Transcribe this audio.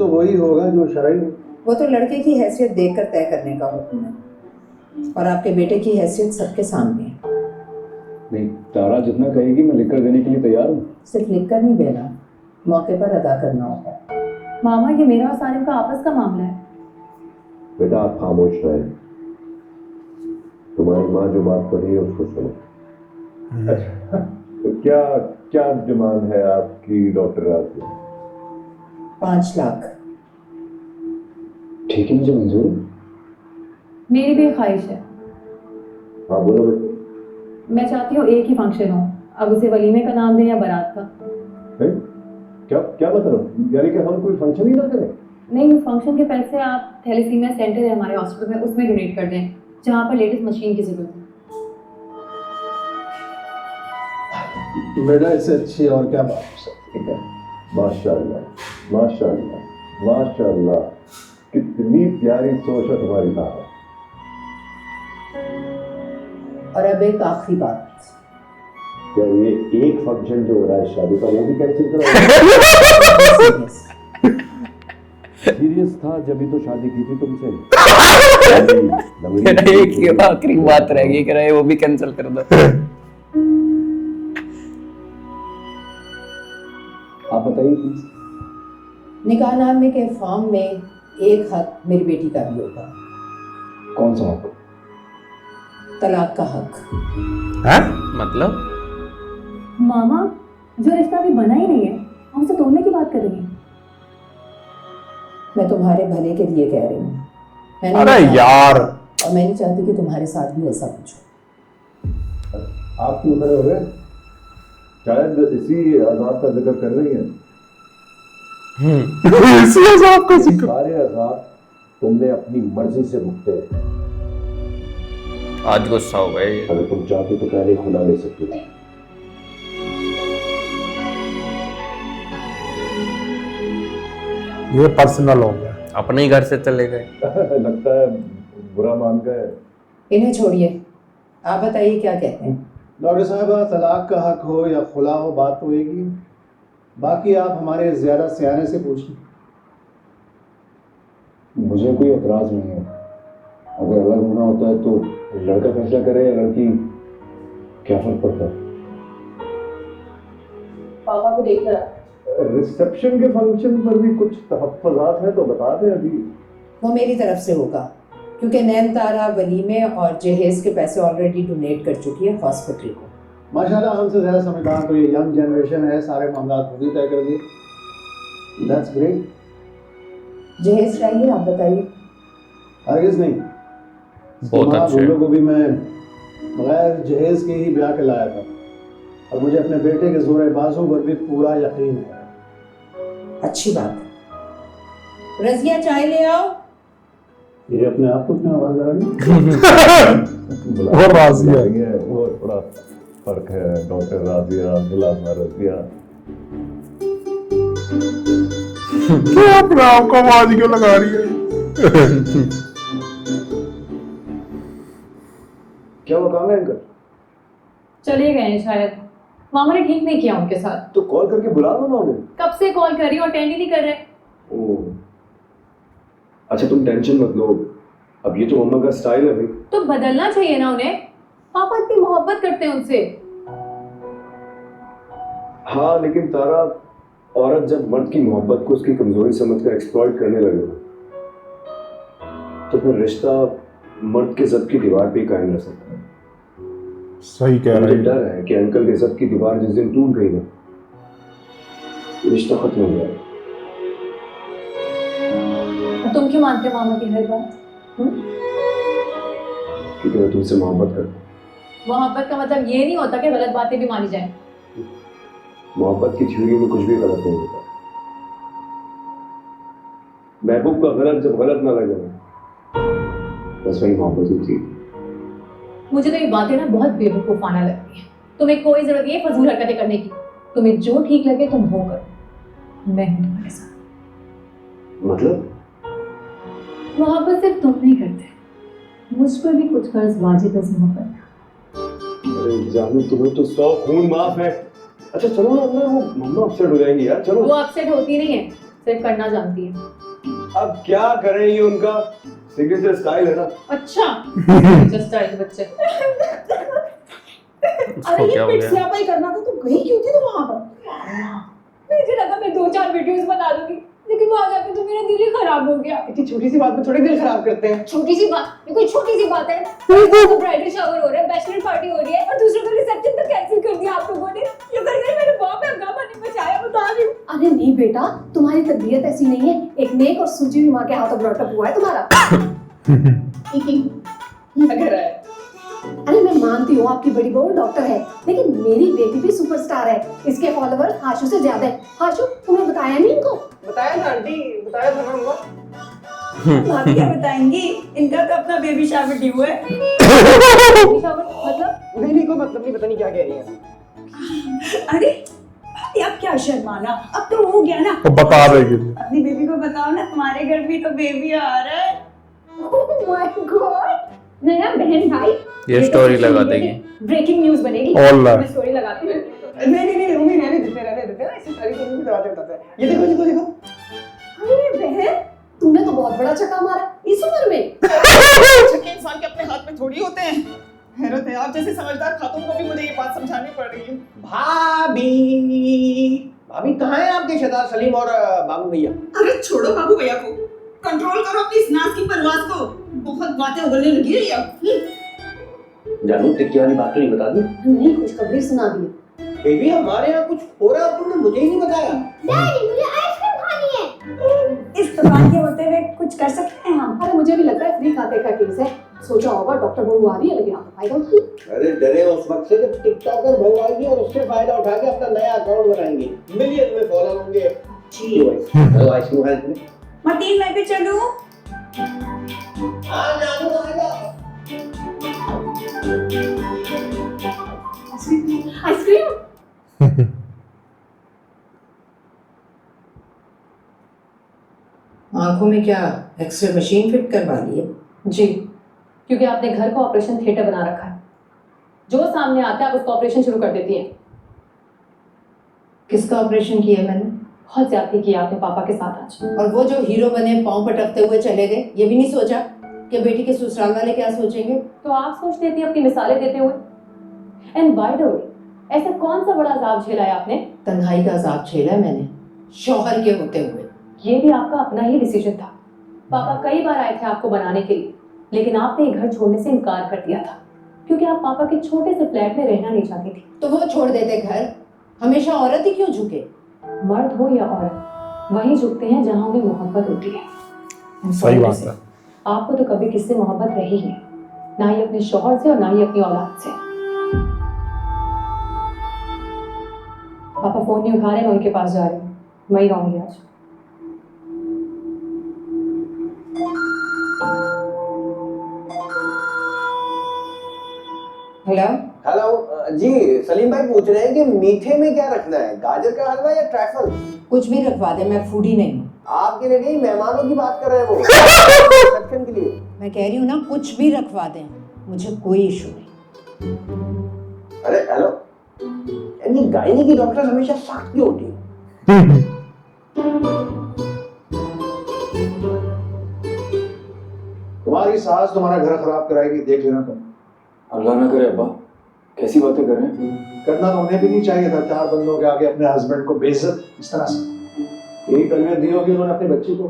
तो वही होगा जो शरई। वो तो लड़के की हैसियत देखकर तय करने का हुक्म है, और आपके बेटे की हैसियत सबके सामने है। नहीं, तारा जितना कहेगी मैं लिखकर देने के लिए तैयार हूँ। सिर्फ लिखकर नहीं देना, मौके पर अदा करना होगा। मामा, ये मेरा और सारिम का आपस का मामला है। बेटा आप खामोश रहे, तुम्हारी माँ जो बात कर रही है उसको सुनो। अच्छा, तो क्या क्या डिमांड है आपकी डॉक्टर राज़िया? 5 लाख। ठीक है, मुझे मंजूर है। मेरी भी ख्वाहिश है। हाँ बोलो बेटा। मैं चाहती हूँ एक ही फंक्शन हो, अब उसे वलीमे का नाम दें या बारात का। क्या क्या बता रहे हो? यानी कि हम कोई फंक्शन ही ना करें? नहीं, उस फंक्शन के पैसे आप थैलेसीमिया सेंटर है हमारे हॉस्पिटल में, उसमें डोनेट कर दें, जहाँ पर लेटेस्ट मशीन की जरूरत है। बेटा इससे अच्छी और क्या बात हो सकती है। माशाअल्लाह माशाअल्लाह माशाअल्लाह, कितनी प्यारी सोच है तुम्हारी तारा। और अब एक आखिरी बात, क्या ये एक फंक्शन जो हो रहा है शादी का वो भी कैंसिल करो? सीरियस था जब ही तो शादी की थी तुमसे। एक आखिरी बात रह गई, कह रहा है वो भी कैंसिल कर दो। आप बताइए प्लीज। निकाहनामे के फॉर्म में एक हक मेरी बेटी का भी होगा। कौन सा हक? तलाक का हक। हैं? मतलब? मामा, जो रिश्ता अभी बना ही नहीं है, हम उसे तोड़ने की बात कर रही हैं। मैं तुम्हारे भले के लिए कह रही हूँ। मैं नहीं अरे चाहती- यार, और मैं नहीं चाहती कि तुम्हारे साथ भी ऐसा कुछ हो। आप क्यों खड़े हो गए? शायद इसी अजाब का जिक्र कर रही हैं। इसी अजाब का जिक्र। सारे अजाब तुमने अपनी मर्जी से भुगते हैं। आज गुस्सा हो गए। अगर तुम चाहते तो पहले ही खुला ले सकते थे। ये पर्सनल हो गया। अपने ही घर से चले गए। लगता है बुरा मान गए। इन्हें छोड़िए, आप बताइए क्या कहते हैं। डॉक्टर साहब, तलाक का हक हो या खुला हो, बात तो एक ही है। बाकी आप हमारे ज्यादा सियाने से पूछें। मुझे कोई एतराज नहीं है। अगर अलग होना होता है तो लड़का फैसला करे या लड़की, क्या फर्क पड़ता है? पापा को देखकर रिसेप्शन के फंक्शन पर भी कुछ तहफ़्फ़ुज़ात हैं तो बता दें अभी। वो मेरी तरफ से होगा, क्योंकि नैन तारा वलीमे और जहेज के पैसे ऑलरेडी डोनेट कर चुकी है हॉस्पिटल को। माशाल्लाह हमसे ज़्यादा समझदार तो ये यंग जनरेशन है, सारे मामला खुद ही तय कर दिए। That's great. जहेज चाहिए, आप बताइए। हरगिज़ नहीं। बहुत अच्छे। लोगों को भी मैं बगैर जहेज के ही ब्याह के लाया था, और मुझे अपने बेटे के जोर बाजू पर भी पूरा यकीन है। अच्छी बात है। रजिया चाय ले आओ। ये अपने आप को क्यों आवाज आ रही है? वो राज़िया है। वो थोड़ा फर्क है। डॉक्टर राज़िया, मुलाज़िमा रज़िया। क्या अपने आप को आवाज क्यों लगा रही है? क्या वो काम है अंकल? चले गए हैं शायद। मामा ने ठीक नहीं किया उनके साथ। तो कॉल करके बुला लो ना उन्हें। कब से कॉल कर रही हूँ, अटेंड ही नहीं कर रहे। ओह, अच्छा तुम टेंशन मत लो, अब ये तो मम्मा का स्टाइल है भाई। तो बदलना चाहिए ना उन्हें। पापा इतनी मोहब्बत करते हैं उनसे। हाँ लेकिन तारा, औरत जब मर्द की मोहब्बत को उसकी कमजोरी समझकर एक्सप्लॉइट करने लगे तो फिर रिश्ता मर्द के ज़ब्त की दीवार पे ही कायम रह सकता है। सही कह मुझे रही है। डर है कि अंकल के ज़ब्त की दीवार जिस दिन टूट गई ना, रिश्ता खत्म हो जाएगा। तुम क्यों मानते हो मामा की हर बात? क्योंकि मैं तुमसे मोहब्बत करता हूँ। मोहब्बत का मतलब ये नहीं होता कि गलत बातें भी मानी जाएं। मोहब्बत की थ्योरी में कुछ भी गलत नहीं होता। महबूब का गलत जब गलत ना लगे बस वही मोहब्बत होती है। मुझे तो ये बातें ना बहुत बेवकूफाना लगती है। तुम्हें कोई जरूरत नहीं है फजूल हरकतें करने की। तुम्हें जो ठीक लगे तुम वो करो, मैं हूं तुम्हारे साथ। मतलब मोहब्बत सिर्फ तुम नहीं करते, मुझ पर भी कुछ कर्ज वाजिब है मोहब्बत। अरे जानू, तुम्हें तो 100 खून माफ है। अच्छा चलो ना अंदर, वो मम्मा अपसेट हो जाएंगी यार। चलो। वो अपसेट होती नहीं है, सिर्फ करना जानती है। अब क्या करें, ये उनका सिग्नेचर स्टाइल है ना। अच्छा जस्ट आए बच्चे। अरे ये पिटस्यापाई करना था तो गई क्यों थी तो वहां पर? मुझे लगा मैं 2-4 वीडियोस बना दूंगी, लेकिन वहां जाकर तो मेरा दिल ही खराब हो गया। इतनी छोटी सी बात में थोड़ी दिल खराब करते हैं। छोटी सी बात, ये कोई छोटी सी बात है? ब्राइडल शावर हो रहा है, बैचलर पार्टी हो रही है और दूसरों का रिसेप्शन तक कैंसिल कर दिया आप लोगों ने। ये करके मेरे बाप पे हंगामा नहीं मचाया, बता रही हूँ। अरे नहीं बेटा, तुम्हारी तबीयत ऐसी नहीं है। एक नेक और सूजी हुई माँ के हाथों ब्रॉटअप हुआ है तुम्हारा। लग रहा है। अरे मैं मानती हूँ आपकी बड़ी बहू डॉक्टर है, लेकिन मेरी बेटी भी सुपरस्टार है। इसके फॉलोवर हाशु से ज्यादा है। हाशु, तुमने बताया नहीं इनको? बताया था आंटी, बताया था ना अम्मा। भाभी क्या बताएंगी, इनका तो अपना बेबी शावर ड्यू है। बेबी शावर मतलब? नहीं कोई मतलब नहीं, पता नहीं क्या कह रही है। अरे भाभी आप क्या शर्माना, अब तो हो गया ना। तो बता देगी। अपनी बेबी को बताओ ना, तुम्हारे घर भी तो बेबी आ रहा है। Oh my God! नया बहन भाई, ये स्टोरी लगा देंगे। ब्रेकिंग न्यूज़ बनेगी। All right. मैं स्टोरी लगाती हूँ। नहीं रूमी रहने देते हैं, ऐसी सारी चीजें बताते हैं। ये देखो। अरे बहन, तुमने तो बहुत बड़ा चक्का मारा इस उम्र में। छक्के इंसान के अपने हाथ में थोड़ी होते हैं। हैरत है, आप जैसे समझदार खातून को भी मुझे ये बात समझानी पड़ रही है। भाभी कहाँ है आपके शहजाद सलीम और बाबू भैया? अरे छोड़ो बाबू भैया को, कंट्रोल करो अपनी इस नाज की परवाज को। बहुत बातें उगलने लगी है अब। जानू टिक्की वाली बात तो नहीं बता दी। नहीं, खुशखबरी सुना दी। बेबी हमारे यहाँ कुछ हो रहा है, तुमने मुझे ही नहीं बताया। डैडी, मुझे आइसक्रीम खानी है। इस दुकान के होते हुए कुछ कर सकते हैं हम। अरे मुझे भी लगता है फ्री खाते का केस है। सोचा होगा डॉक्टर बहू आ रही है, लेकिन आपको फायदा उठाना। अरे डरे उस वक्त से जब टिकटॉकर बहू आएगी और उससे फायदा उठा के अपना नया अकाउंट बनाएंगे, मिलियन में फॉलोअर होंगे। हेलो आइसक्रीम खाए तुमने? मटीन मैं भी चलूं? हाँ जानू आएगा। आइसक्रीम? आंखों में क्या एक्सरे मशीन फिट करवा ली है? जी, क्योंकि आपने घर को ऑपरेशन थिएटर बना रखा है। जो सामने आता है आप उसका ऑपरेशन शुरू कर देती है। किसका ऑपरेशन किया मैंने? बहुत ज्यादती की आपने पापा के साथ आज। और वो जो हीरो बने पांव पटकते हुए चले गए, ये भी नहीं सोचा कि बेटी के ससुराल वाले क्या सोचेंगे? तो आप सोच देती अपनी मिसालें देते हुए। एंड बाय द वे, ऐसा कौन सा बड़ा अजाब झेला है आपने? तन्हाई का अजाब झेला है मैंने, शौहर के होते हुए। ये भी आपका अपना ही डिसीजन था। पापा कई बार आए थे आपको बनाने के लिए, लेकिन आपने ये घर छोड़ने से इनकार कर दिया था, क्योंकि आप पापा के छोटे से फ्लैट में रहना नहीं चाहती थी। तो वो छोड़ देते घर, हमेशा औरत ही क्यों झुके? मर्द हो या औरत, वही झुकते हैं जहां उन्हें मोहब्बत होती है। सही बात है। आपको तो कभी किससे मोहब्बत रही है, ना ही अपने शौहर से और ना ही अपनी औलाद से। पापा फोन नहीं उठा रहे, मैं उनके पास जा रही हूँ। वही रहूंगी आज। हेलो हेलो जी, सलीम भाई पूछ रहे हैं कि मीठे में क्या रखना है, गाजर का हलवा या ट्रैफल? कुछ भी रखवा दे, मैं फूडी नहीं हूँ। आपके लिए नहीं, मेहमानों की बात कर रहे हैं वो रिसेप्शन के लिए। मैं कह रही हूँ ना, कुछ भी रखवा दें, मुझे कोई इशू नहीं। अरे हेलो, यानी गायनी की डॉक्टर हमेशा सख्त क्यों होती है? तुम्हारी सास तुम्हारा घर खराब कराएगी, देख लेना तुम। अल्लाह ना करे अब्बा, कैसी बातें कर रहे हैं? करना तो उन्हें भी नहीं चाहिए था, 4 बंदों के आगे अपने हस्बैंड को बेइज्जत इस तरह से। यही तरबियत दी होगी उन्होंने अपनी बच्ची को।